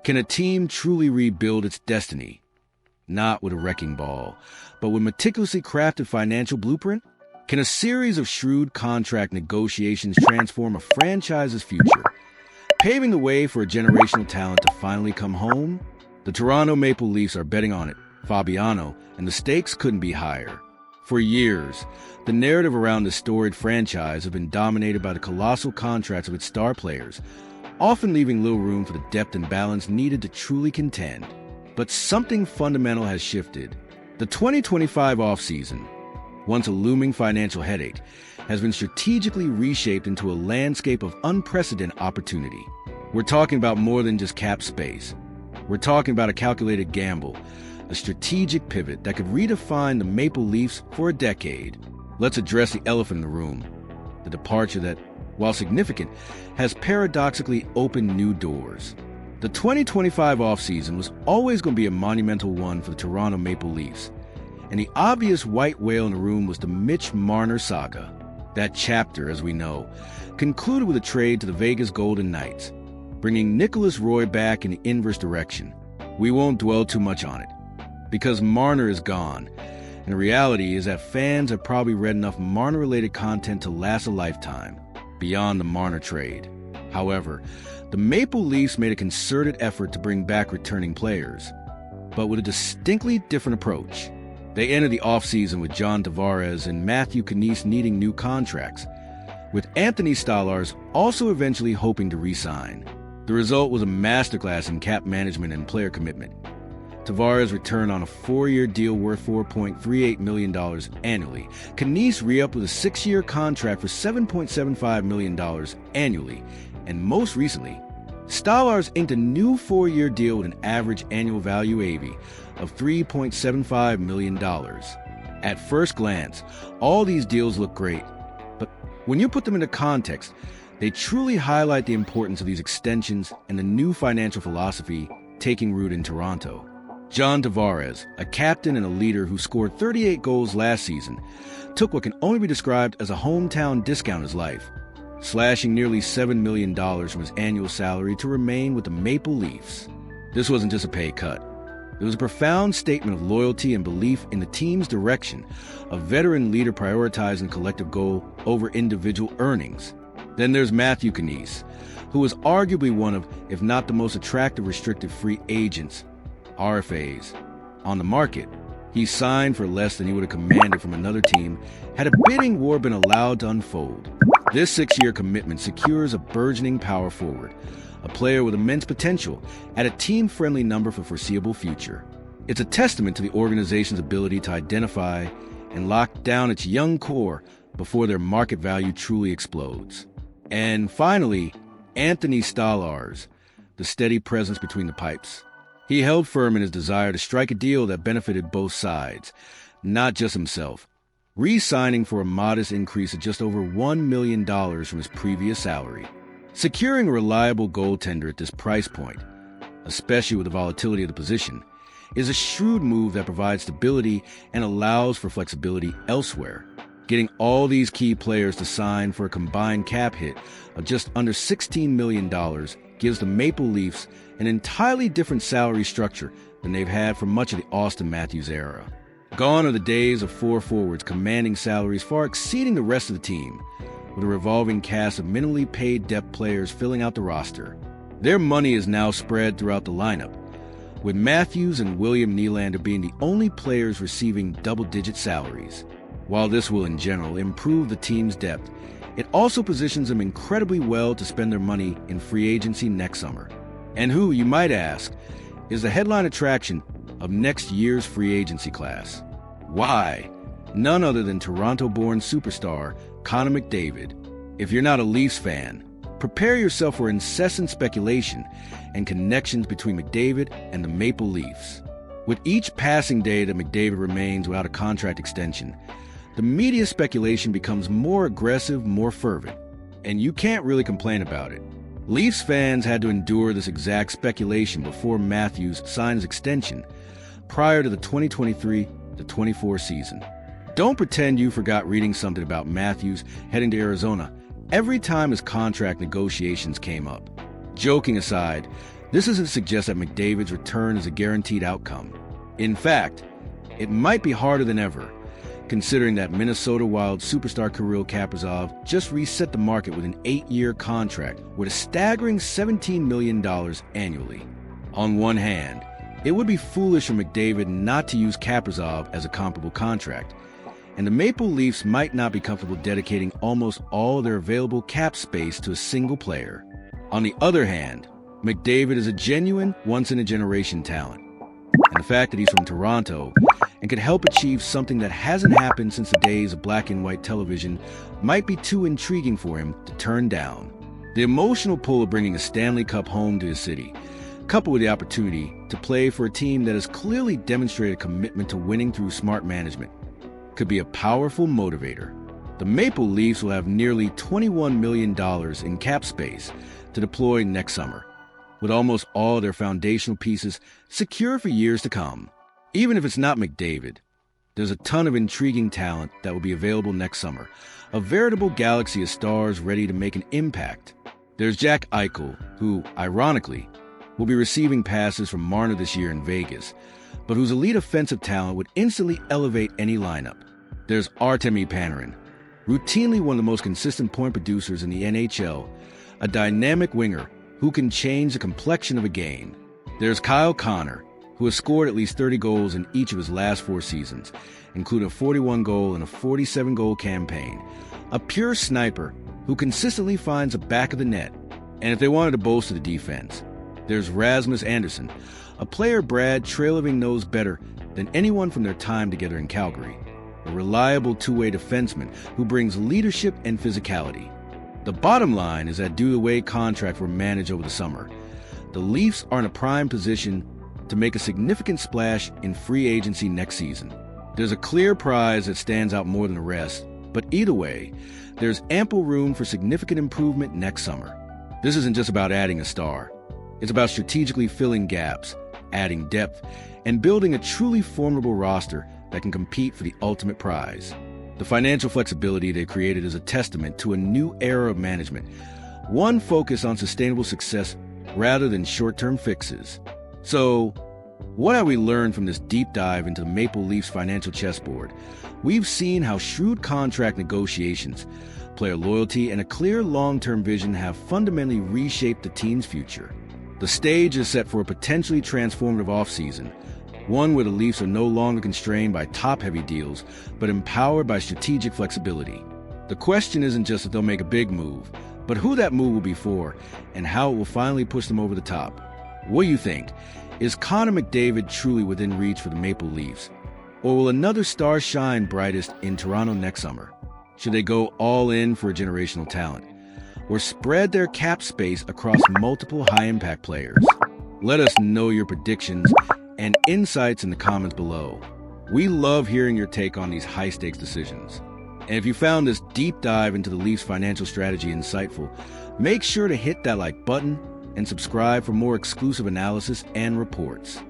Can a team truly rebuild its destiny? Not with a wrecking ball, but with meticulously crafted financial blueprint? Can a series of shrewd contract negotiations transform a franchise's future, paving the way for a generational talent to finally come home? The Toronto Maple Leafs are betting on it, Fabiano, and the stakes couldn't be higher. For years, the narrative around this storied franchise has been dominated by the colossal contracts of its star players, often leaving little room for the depth and balance needed to truly contend. But something fundamental has shifted. The 2025 offseason, once a looming financial headache, has been strategically reshaped into a landscape of unprecedented opportunity. We're talking about more than just cap space. We're talking about a calculated gamble, a strategic pivot that could redefine the Maple Leafs for a decade. Let's address the elephant in the room, the departure that, while significant, has paradoxically opened new doors. The 2025 offseason was always going to be a monumental one for the Toronto Maple Leafs, and the obvious white whale in the room was the Mitch Marner saga. That chapter, as we know, concluded with a trade to the Vegas Golden Knights, bringing Nicholas Roy back in the inverse direction. We won't dwell too much on it, because Marner is gone, and the reality is that fans have probably read enough Marner-related content to last a lifetime, beyond the Marner trade. However, the Maple Leafs made a concerted effort to bring back returning players, but with a distinctly different approach. They entered the offseason with John Tavares and Matthew Knies needing new contracts, with Anthony Stolarz also eventually hoping to re-sign. The result was a masterclass in cap management and player commitment. Tavares returned on a 4-year deal worth $4.38 million annually. Knies re-upped with a 6-year contract for $7.75 million annually. And most recently, Stolarz inked a new 4-year deal with an average annual value AV of $3.75 million. At first glance, all these deals look great, but when you put them into context, they truly highlight the importance of these extensions and the new financial philosophy taking root in Toronto. John Tavares, a captain and a leader who scored 38 goals last season, took what can only be described as a hometown discount in his life, slashing nearly $7 million from his annual salary to remain with the Maple Leafs. This wasn't just a pay cut. It was a profound statement of loyalty and belief in the team's direction, a veteran leader prioritizing collective goal over individual earnings. Then there's Matthew Knies, who was arguably one of, if not the most attractive restricted free agents, RFAs, on the market. He signed for less than he would have commanded from another team had a bidding war been allowed to unfold. This 6-year commitment secures a burgeoning power forward, a player with immense potential at a team-friendly number for foreseeable future. It's a testament to the organization's ability to identify and lock down its young core before their market value truly explodes. And finally, Anthony Stolarz, the steady presence between the pipes. He held firm in his desire to strike a deal that benefited both sides, not just himself, re-signing for a modest increase of just over $1 million from his previous salary. Securing a reliable goaltender at this price point, especially with the volatility of the position, is a shrewd move that provides stability and allows for flexibility elsewhere. Getting all these key players to sign for a combined cap hit of just under $16 million gives the Maple Leafs an entirely different salary structure than they've had for much of the Austin Matthews era. Gone are the days of 4 forwards commanding salaries far exceeding the rest of the team, with a revolving cast of minimally paid depth players filling out the roster. Their money is now spread throughout the lineup, with Matthews and William Nylander being the only players receiving double-digit salaries. While this will, in general, improve the team's depth, it also positions them incredibly well to spend their money in free agency next summer. And who, you might ask, is the headline attraction of next year's free agency class? Why? None other than Toronto-born superstar Connor McDavid. If you're not a Leafs fan, prepare yourself for incessant speculation and connections between McDavid and the Maple Leafs. With each passing day that McDavid remains without a contract extension, the media speculation becomes more aggressive, more fervent, and you can't really complain about it. Leafs fans had to endure this exact speculation before Matthews signed his extension prior to the 2023-24 season. Don't pretend you forgot reading something about Matthews heading to Arizona every time his contract negotiations came up. Joking aside, This doesn't suggest that McDavid's return is a guaranteed outcome. In fact, it might be harder than ever, considering that Minnesota Wild superstar Kirill Kaprizov just reset the market with an 8-year contract with a staggering $17 million annually. On one hand, it would be foolish for McDavid not to use Kaprizov as a comparable contract, and the Maple Leafs might not be comfortable dedicating almost all their available cap space to a single player. On the other hand, McDavid is a genuine, once-in-a-generation talent, and the fact that he's from Toronto and could help achieve something that hasn't happened since the days of black and white television might be too intriguing for him to turn down. The emotional pull of bringing a Stanley Cup home to his city, coupled with the opportunity to play for a team that has clearly demonstrated a commitment to winning through smart management, could be a powerful motivator. The Maple Leafs will have nearly $21 million in cap space to deploy next summer, with almost all their foundational pieces secure for years to come. Even if it's not McDavid, there's a ton of intriguing talent that will be available next summer, a veritable galaxy of stars ready to make an impact. There's Jack Eichel, who, ironically, will be receiving passes from Marner this year in Vegas, but whose elite offensive talent would instantly elevate any lineup. There's Artemi Panarin, routinely one of the most consistent point producers in the NHL, a dynamic winger who can change the complexion of a game. There's Kyle Connor, who has scored at least 30 goals in each of his last 4 seasons, including a 41-goal and a 47-goal campaign. A pure sniper who consistently finds the back of the net. And if they wanted to bolster the defense, there's Rasmus Andersson, a player Brad Treliving knows better than anyone from their time together in Calgary. A reliable two-way defenseman who brings leadership and physicality. The bottom line is that due to the way contracts were managed over the summer, the Leafs are in a prime position to make a significant splash in free agency next season. There's a clear prize that stands out more than the rest, but either way, there's ample room for significant improvement next summer. This isn't just about adding a star. It's about strategically filling gaps, adding depth, and building a truly formidable roster that can compete for the ultimate prize. The financial flexibility they created is a testament to a new era of management, one focused on sustainable success rather than short-term fixes. So, what have we learned from this deep dive into the Maple Leafs financial chessboard? We've seen how shrewd contract negotiations, player loyalty, and a clear long-term vision have fundamentally reshaped the team's future. The stage is set for a potentially transformative offseason, one where the Leafs are no longer constrained by top-heavy deals, but empowered by strategic flexibility. The question isn't just that they'll make a big move, but who that move will be for, and how it will finally push them over the top. What do you think? Is Connor McDavid truly within reach for the Maple Leafs? Or will another star shine brightest in Toronto next summer? Should they go all in for a generational talent? Or spread their cap space across multiple high-impact players? Let us know your predictions and insights in the comments below. We love hearing your take on these high-stakes decisions. And if you found this deep dive into the Leafs' financial strategy insightful, make sure to hit that like button and subscribe for more exclusive analysis and reports.